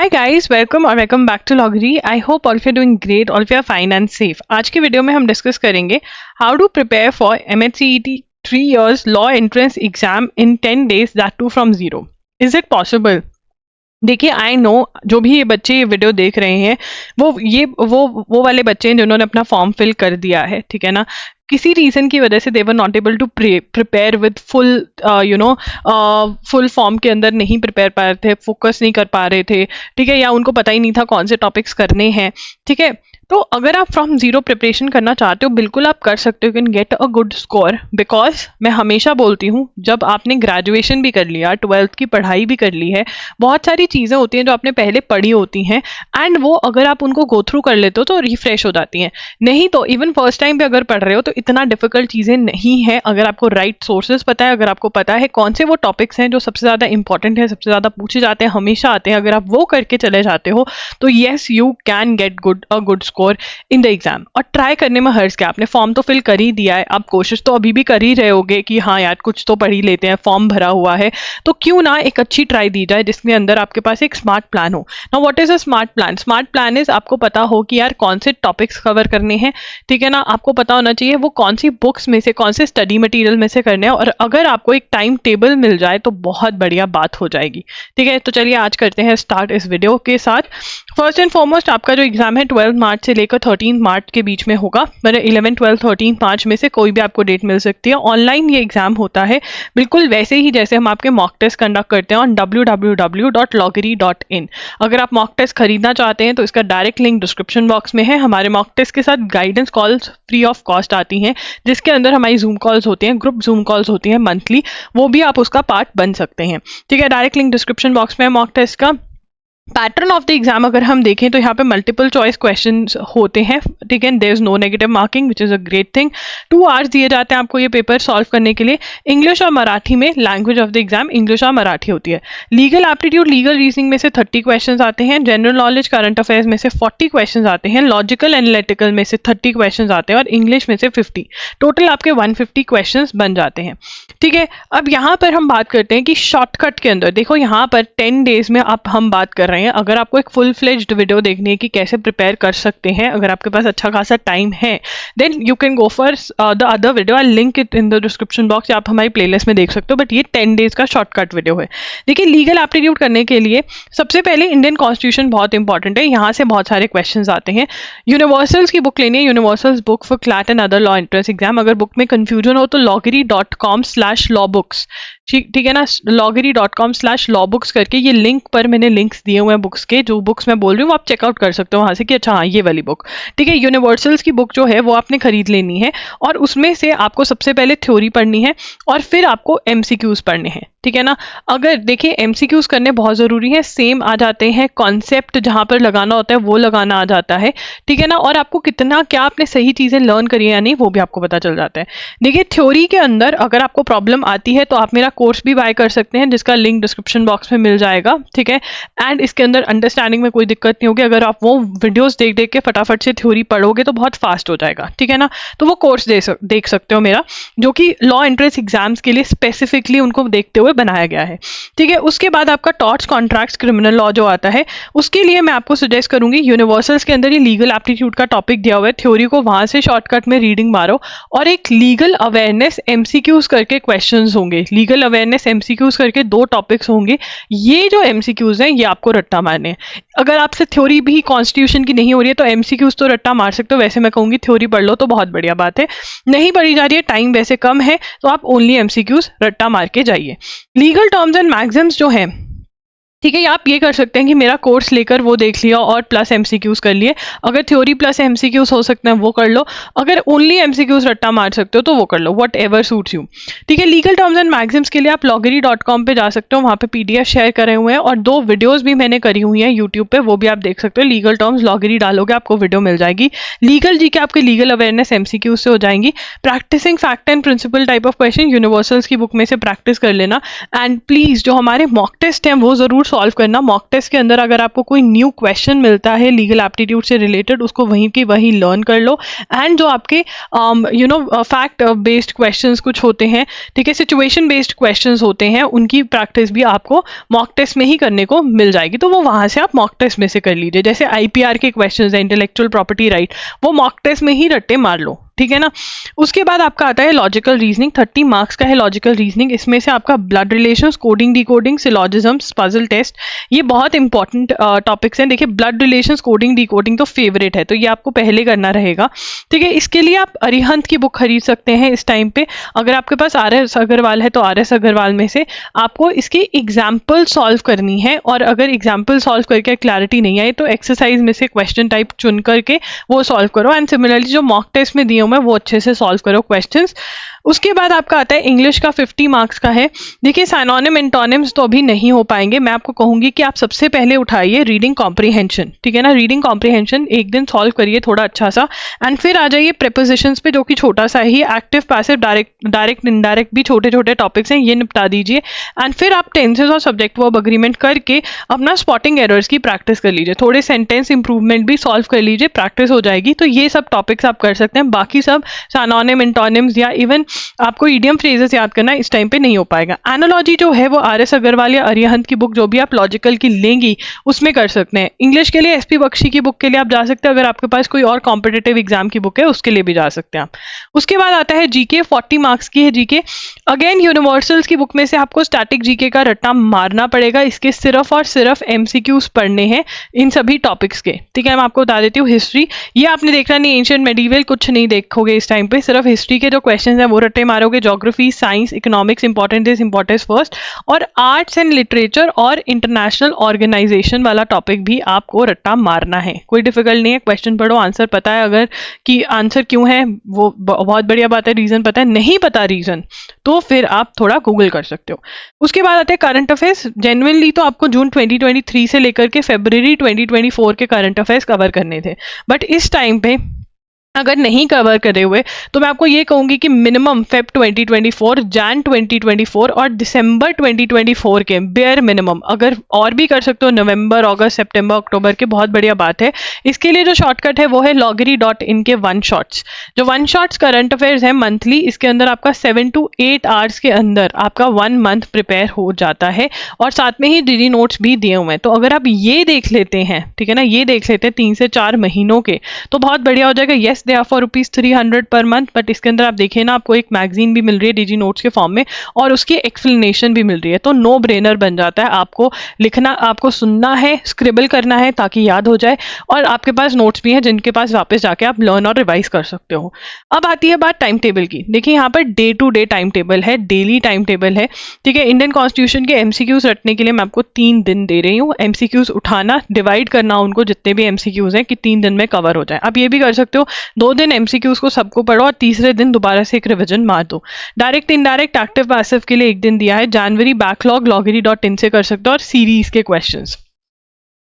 Hi guys, welcome back to Loggery. I hope all of you are doing great, all of you are fine and safe. आज की video में हम discuss करेंगे how to prepare for MHCET 3 years law entrance exam in 10 days, that too from zero. Is it possible? देखिए, I know जो भी ये बच्चे ये वीडियो देख रहे हैं वो वाले बच्चे हैं जिन्होंने अपना फॉर्म फिल कर दिया है, ठीक है ना। किसी रीजन की वजह से they were not able to prepare with full full form के अंदर नहीं प्रिपेयर पा रहे थे, फोकस नहीं कर पा रहे थे, ठीक है, या उनको पता ही नहीं था कौन से टॉपिक्स करने हैं, ठीक है। तो अगर आप फ्रॉम जीरो प्रिपरेशन करना चाहते हो, बिल्कुल आप कर सकते हो, can get a good score. Because मैं हमेशा बोलती हूँ, जब आपने ग्रेजुएशन भी कर लिया, 12th की पढ़ाई भी कर ली है, बहुत सारी चीज़ें होती हैं जो आपने पहले पढ़ी होती हैं, एंड वो अगर आप उनको गो थ्रू कर लेते हो तो रिफ्रेश हो जाती हैं। नहीं तो इवन फर्स्ट टाइम पे अगर पढ़ रहे हो तो इतना डिफिकल्ट चीज़ें नहीं है, अगर आपको राइट सोर्सेज पता है, अगर आपको पता है कौन से वो टॉपिक्स हैं जो सबसे ज़्यादा इंपॉर्टेंट है, सबसे ज़्यादा पूछे जाते हैं, हमेशा आते हैं, अगर आप वो करके चले जाते हो तो yes you can get a good score in the exam. और ट्राई करने में हर्ज क्या, आपने फॉर्म तो फिल कर ही दिया है, आप कोशिश तो अभी भी कर ही रहे होगे कि हाँ यार कुछ तो पढ़ ही लेते हैं, फॉर्म भरा हुआ है, तो क्यों ना एक अच्छी ट्राई दी जाए जिसके अंदर आपके पास एक स्मार्ट प्लान हो। Now what is a smart plan? Smart plan is आपको पता हो कि यार कौन से टॉपिक्स कवर करने हैं, ठीक है ना, आपको पता होना चाहिए वो कौन सी बुक्स में से, कौन से स्टडी मटेरियल में से करने हैं, और अगर आपको एक टाइम टेबल मिल जाए तो बहुत बढ़िया बात हो जाएगी, ठीक है। तो चलिए आज करते हैं स्टार्ट इस वीडियो के साथ। फर्स्ट एंड फॉरमोस्ट आपका जो एग्जाम है 12 मार्च से लेकर 13 मार्च के बीच में होगा, मतलब 11, 12, 13 मार्च में से कोई भी आपको डेट मिल सकती है। ऑनलाइन ये एग्जाम होता है, बिल्कुल वैसे ही जैसे हम आपके मॉक टेस्ट कंडक्ट करते हैं ऑन www.loggery.in। अगर आप मॉक टेस्ट खरीदना चाहते हैं तो इसका डायरेक्ट लिंक डिस्क्रिप्शन बॉक्स में है। हमारे मॉक टेस्ट के साथ guidance calls free of cost आती हैं, जिसके अंदर हमारी जूम कॉल्स होती हैं, ग्रुप जूम कॉल्स होती हैं मंथली, वो भी आप उसका पार्ट बन सकते हैं, ठीक है। डायरेक्ट लिंक डिस्क्रिप्शन बॉक्स में है मॉक टेस्ट का। पैटर्न ऑफ द एग्जाम अगर हम देखें तो यहाँ पे मल्टीपल चॉइस क्वेश्चंस होते हैं, ठीक है, there is no negative marking which is a great thing. 2 hours दिए जाते हैं आपको ये पेपर सॉल्व करने के लिए। इंग्लिश और मराठी में language of the exam English और मराठी होती है। लीगल एप्टीट्यूड, लीगल रीजनिंग में से 30 क्वेश्चन आते हैं, जनरल नॉलेज करंट अफेयर्स में से 40 क्वेश्चन आते हैं, लॉजिकल एनालिटिकल में से 30 क्वेश्चन आते हैं, और इंग्लिश में से 50। टोटल आपके 150 क्वेश्चन बन जाते हैं, ठीक है। अब यहाँ पर हम बात करते हैं कि शॉर्टकट के अंदर देखो, यहाँ पर 10 डेज में हम बात कर रहे हैं। अगर आपको एक फुल फ्लेज्ड वीडियो देखनी है कि कैसे प्रिपेयर कर सकते हैं, अगर आपके पास अच्छा खासा टाइम है, then you can go for the other video, I link it in the description box, या आप हमारी प्लेलिस्ट में देख सकते हो, बट ये 10 डेज का शॉर्टकट वीडियो है। देखिए, लीगल एप्टीट्यूड करने के लिए सबसे पहले इंडियन कॉन्स्टिट्यूशन बहुत इंपॉर्टेंट है, यहाँ से बहुत सारे क्वेश्चन आते हैं। यूनिवर्सल्स की बुक लेनी है, universals book for CLAT and other law entrance exam. अगर बुक में कंफ्यूजन हो तो loggery.com/lawbooks, ठीक है ना, loggery.com/lawbooks करके ये लिंक पर मैंने लिंक्स दिए हुए हैं बुक्स के, जो बुक्स मैं बोल रही हूँ वो आप चेकआउट कर सकते हो वहाँ से कि अच्छा हाँ ये वाली बुक, ठीक है। यूनिवर्सल्स की बुक जो है वो आपने खरीद लेनी है, और उसमें से आपको सबसे पहले थ्योरी पढ़नी है और फिर आपको MCQs पढ़ने हैं, ठीक है ना। अगर देखिए MCQs करने बहुत ज़रूरी है, सेम आ जाते हैं, कॉन्सेप्ट जहाँ पर लगाना होता है वो लगाना आ जाता है, ठीक है ना, और आपको कितना क्या आपने सही चीज़ें लर्न करी है या नहीं वो भी आपको पता चल जाता है। देखिए, थ्योरी के अंदर अगर आपको प्रॉब्लम आती है तो आप मेरा कोर्स भी बाय कर सकते हैं, जिसका लिंक डिस्क्रिप्शन बॉक्स में मिल जाएगा, ठीक है। एंड इसके अंदर अंडरस्टैंडिंग में कोई दिक्कत नहीं होगी, अगर आप वो वीडियोस देख देख के फटाफट से थ्योरी पढ़ोगे तो बहुत फास्ट हो जाएगा, ठीक है ना। तो वो कोर्स देख सकते हो मेरा, जो कि लॉ एंट्रेंस एग्जाम्स के लिए स्पेसिफिकली उनको देखते हुए बनाया गया है, ठीक है। उसके बाद आपका टॉर्ट्स, कॉन्ट्रैक्ट्स, क्रिमिनल लॉ जो आता है, उसके लिए मैं आपको सजेस्ट करूंगी यूनिवर्सल्स के अंदर ये लीगल एप्टीट्यूड का टॉपिक दिया हुआ है, थ्योरी को वहां से शॉर्टकट में रीडिंग मारो, और एक लीगल अवेयरनेस MCQs करके क्वेश्चंस होंगे, लीगल अवेयरनेस MCQs करके 2 टॉपिक्स होंगे। ये जो MCQs हैं ये आपको रट्टा मारने हैं। अगर आपसे थ्योरी भी कॉन्स्टिट्यूशन की नहीं हो रही है तो MCQs तो रट्टा मार सकते हो, वैसे मैं कहूँगी थ्योरी पढ़ लो तो बहुत बढ़िया बात है। नहीं पढ़ी जा रही है, टाइम वैसे कम है, तो आप ओनली MCQs रट्टा मार के जाइए। लीगल टर्म्स एंड मैक्सिम्स जो है, ठीक है, आप ये कर सकते हैं कि मेरा कोर्स लेकर वो देख लिया और प्लस MCQs कर लिए। अगर थ्योरी प्लस MCQs हो सकते हैं वो कर लो, अगर ओनली MCQs रट्टा मार सकते हो तो वो कर लो, वट एवर सूट्स यू, ठीक है। लीगल टर्म्स एंड मैक्सिम्स के लिए आप loggery.com पे जा सकते हो, वहाँ पे PDF शेयर करे हुए हैं, और 2 वीडियोस भी मैंने करी हुई हैं यूट्यूब पे, वो भी आप देख सकते हो। लीगल टर्म्स loggery डालोगे आपको वीडियो मिल जाएगी। लीगल जी के आपके लीगल अवेयरनेस MCQs से हो जाएंगी। Practicing fact and principle type of question Universal's की बुक में से प्रैक्टिस कर लेना, एंड प्लीज जो हमारे मॉक टेस्ट हैं वो जरूर सॉल्व करना। मॉक टेस्ट के अंदर अगर आपको कोई न्यू क्वेश्चन मिलता है लीगल एप्टीट्यूड से रिलेटेड, उसको वहीं की वहीं लर्न कर लो। एंड जो आपके फैक्ट बेस्ड क्वेश्चंस कुछ होते हैं, ठीक है, सिचुएशन बेस्ड क्वेश्चंस होते हैं, उनकी प्रैक्टिस भी आपको मॉक टेस्ट में ही करने को मिल जाएगी। तो वो वहां से आप मॉक टेस्ट में से कर लीजिए। जैसे आईपीआर के क्वेश्चंस है, इंटेलेक्चुअल प्रॉपर्टी राइट, वो मॉक टेस्ट में ही रट्टे मार लो, ठीक है ना। उसके बाद आपका आता है लॉजिकल रीजनिंग, 30 मार्क्स का है लॉजिकल रीजनिंग। इसमें से आपका blood relations, coding decoding, syllogisms, puzzle test, ये बहुत इंपॉर्टेंट टॉपिक्स हैं। देखिए ब्लड रिलेशंस, कोडिंग डिकोडिंग तो फेवरेट है, तो ये आपको पहले करना रहेगा, ठीक है। इसके लिए आप अरिहंत की बुक खरीद सकते हैं इस टाइम पे। अगर आपके पास RS अग्रवाल है तो RS अग्रवाल में से आपको इसकी एग्जाम्पल सॉल्व करनी है, और अगर एग्जाम्पल सॉल्व करके क्लैरिटी नहीं आई तो एक्सरसाइज में से क्वेश्चन टाइप चुन करके वो सॉल्व करो। एंड सिमिलरली जो मॉक टेस्ट में दिए हुए वो अच्छे से सॉल्व करो क्वेश्चंस। उसके बाद आपका आता है इंग्लिश का 50 मार्क्स का है। देखिए साइनोनिम एंटोनिम्स तो अभी नहीं हो पाएंगे, मैं आपको कहूंगी कि आप सबसे पहले उठाइए रीडिंग कॉम्प्रीहेंशन, ठीक है ना। रीडिंग कॉम्प्रीहेंशन एक दिन सॉल्व करिए थोड़ा अच्छा सा, एंड फिर आ जाइए प्रीपोजिशंस पे, जो कि छोटा सा ही, एक्टिव पैसिव डायरेक्ट इनडायरेक्ट भी छोटे छोटे टॉपिक्स हैं, ये निपटा दीजिए। एंड फिर आप टेंसेस और सब्जेक्ट वर्ब अग्रीमेंट करके अपना स्पॉटिंग एरर्स की प्रैक्टिस कर लीजिए, थोड़े सेंटेंस इंप्रूवमेंट भी सॉल्व कर लीजिए, प्रैक्टिस हो जाएगी। तो ये सब टॉपिक्स आप कर सकते हैं। बाकी सब साइनोनिम एंटोनिम्स या इवन आपको इडियम फ्रेजेस याद करना इस टाइम पे नहीं हो पाएगा। एनालॉजी जो है वो RS अग्रवाल या अरिहंत की बुक जो भी आप लॉजिकल की लेंगी उसमें कर सकते हैं। इंग्लिश के लिए SP बख्शी की बुक के लिए आप जा सकते हैं, अगर आपके पास कोई और कॉम्पिटिटिव एग्जाम की बुक है उसके लिए भी जा सकते हैं आप। उसके बाद आता है जीके, 40 मार्क्स की है जीके। अगेन यूनिवर्सल्स की बुक में से आपको स्टैटिक जीके का रट्टा मारना पड़ेगा, इसके सिर्फ और सिर्फ MCQs पढ़ने हैं इन सभी टॉपिक्स के, ठीक है। मैं आपको बता देती हूँ हिस्ट्री, ये आपने देखना नहीं, एंशिएंट मेडिवल कुछ नहीं देखोगे इस टाइम पे, सिर्फ हिस्ट्री के जो क्वेश्चन है वो रट्टे मारोगे। Geography, science, economics, important this important first, और आर्ट्स एंड लिटरेचर और इंटरनेशनल ऑर्गेनाइजेशन वाला टॉपिक भी आपको रट्टा मारना है। कोई डिफिकल्ट नहीं है, क्वेश्चन पढ़ो, आंसर पता है, अगर कि आंसर क्यों है वो बहुत बढ़िया बात है, रीजन पता है, नहीं पता रीजन तो फिर आप थोड़ा गूगल कर सकते हो। उसके बाद आते हैं करंट अफेयर्स। जेन्युइनली तो आपको जून 2023 से लेकर के फरवरी 2024 के करंट अफेयर्स कवर करने थे, बट इस टाइम पे अगर नहीं कवर करे हुए तो मैं आपको ये कहूंगी कि मिनिमम फेब 2024, जैन 2024 और दिसंबर 2024 के बेयर मिनिमम, अगर और भी कर सकते हो नवंबर, अगस्त, सितंबर, अक्टूबर के, बहुत बढ़िया बात है। इसके लिए जो शॉर्टकट है वो है loggery.in के वन शॉट्स। जो वन शॉट्स करंट अफेयर्स है मंथली, इसके अंदर आपका 7 to 8 आवर्स के अंदर आपका 1 मंथ प्रिपेयर हो जाता है, और साथ में ही DD नोट्स भी दिए हुए हैं। तो अगर आप ये देख लेते हैं, ठीक है ना, ये देख लेते हैं 3 से 4 महीनों के, तो बहुत बढ़िया हो जाएगा। Yes they are for ₹300 per month, but इसके अंदर आप देखिए ना, आपको एक मैगजीन भी मिल रही है DG नोट्स के फॉर्म में, और उसकी एक्सप्लेनेशन भी मिल रही है। तो नो ब्रेनर बन जाता है। आपको लिखना, आपको सुनना है, स्क्रिबल करना है ताकि याद हो जाए, और आपके पास नोट्स भी हैं जिनके पास वापस जाके आप लर्न और रिवाइज कर सकते हो। अब आती है बात टाइम टेबल की। देखिए यहाँ पर day to day time table है, डेली टाइम टेबल है, ठीक है। इंडियन कॉन्स्टिट्यूशन के MCQs रटने के लिए मैं आपको 3 दिन दे रही हूँ। MCQs उठाना, डिवाइड करना उनको, जितने भी MCQs हैं, कि 3 दिन में कवर हो जाए। आप ये भी कर सकते हो 2 दिन MCQs को सबको पढ़ो और तीसरे दिन दोबारा से एक रिवीजन मार दो। डायरेक्ट इनडायरेक्ट एक्टिव पैसिव के लिए 1 दिन दिया है। जनवरी बैकलॉग loggery.in से कर सकते हो, और सीरीज के क्वेश्चंस,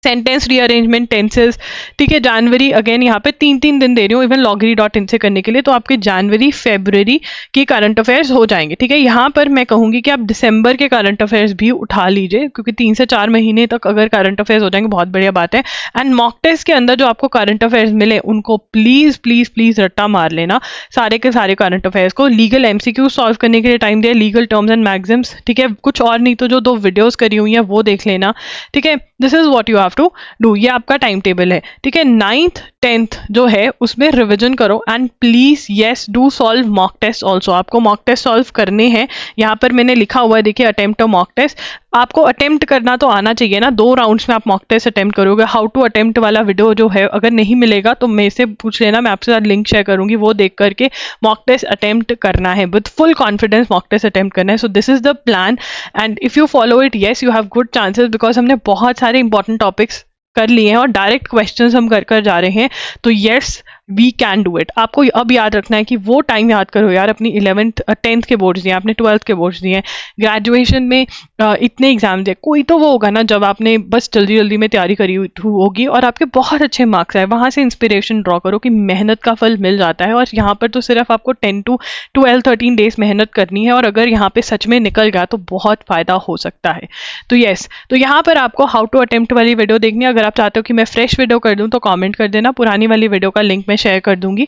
सेंटेंस रीअरेंजमेंट, टेंसेस, ठीक है। जनवरी अगेन यहाँ पे 3-3 दिन दे रही हूँ इवन loggery.in से करने के लिए, तो आपके जनवरी फरवरी के करंट अफेयर्स हो जाएंगे, ठीक है। यहाँ पर मैं कहूँगी कि आप दिसंबर के करंट अफेयर्स भी उठा लीजिए, क्योंकि 3 से 4 महीने तक अगर करंट अफेयर्स हो जाएंगे बहुत बढ़िया बात है। एंड मॉक टेस्ट के अंदर जो आपको करंट अफेयर्स मिले उनको प्लीज प्लीज प्लीज रट्टा मार लेना, सारे के सारे करंट अफेयर्स को। लीगल MCQ सॉल्व करने के लिए टाइम दिया, लीगल टर्म्स एंड मैगजिम्स, ठीक है। कुछ और नहीं तो जो 2 वीडियोस करी हुई हैं वो देख लेना, ठीक है। This is what you have to do, ये आपका टाइम टेबल है, ठीक है। 9th 10th जो है उसमें रिवीजन करो, and please yes do solve mock test also. आपको मॉक टेस्ट सॉल्व करने हैं, यहाँ पर मैंने लिखा हुआ है, देखिए अटेम्प्ट अ मॉक टेस्ट। आपको अटेम्प्ट करना तो आना चाहिए ना, 2 राउंड्स में आप मॉक टेस्ट अटेम्प्ट करोगे। हाउ टू अटेम्प्ट वाला वीडियो जो है अगर नहीं मिलेगा तो मेरे से पूछ लेना, मैं आपके साथ लिंक शेयर करूंगी, वो देख करके मॉक टेस्ट अटेम्प्ट करना है, with full confidence mock test attempt करना है। So this is the plan, and if you follow it, yes you have good chances, because हमने बहुत सारे इंपॉर्टेंट टॉपिक्स कर लिए हैं और डायरेक्ट क्वेश्चंस हम कर जा रहे हैं। तो yes we can do it. आपको अब याद रखना है कि वो टाइम याद करो यार, अपनी 11th 10th के बोर्ड्स दिए, आपने 12th के बोर्ड्स दिए, ग्रेजुएशन में इतने एग्जाम दिए, कोई तो वो होगा ना जब आपने बस जल्दी जल्दी में तैयारी करी होगी और आपके बहुत अच्छे मार्क्स आए, वहां से इंस्पिरेशन ड्रॉ करो कि मेहनत का फल मिल जाता है। और यहाँ पर तो सिर्फ आपको 10 to 12 13 डेज मेहनत करनी है, और अगर यहाँ पे सच में निकल गया तो बहुत फायदा हो सकता है। तो यस, तो यहाँ पर आपको हाउ टू अटेम्प्ट वाली वीडियो देखनी है। अगर आप चाहते हो कि मैं फ्रेश वीडियो कर दूं तो कमेंट कर देना, पुरानी वाली वीडियो का लिंक मैं शेयर कर दूंगी,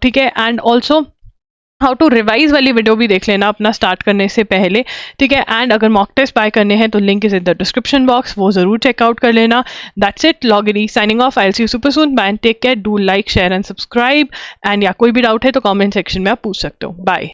ठीक है। And also how to revise वाली वीडियो भी देख लेना अपना स्टार्ट करने से पहले, ठीक है। एंड अगर मॉक टेस्ट बाय करने हैं तो link is in the description box, वो जरूर चेकआउट कर लेना। दैट्स इट, लॉगरी signing off. I will see you super soon, bye and take care, do like share and subscribe. And या कोई भी डाउट है तो कमेंट सेक्शन में आप पूछ सकते हो। बाय।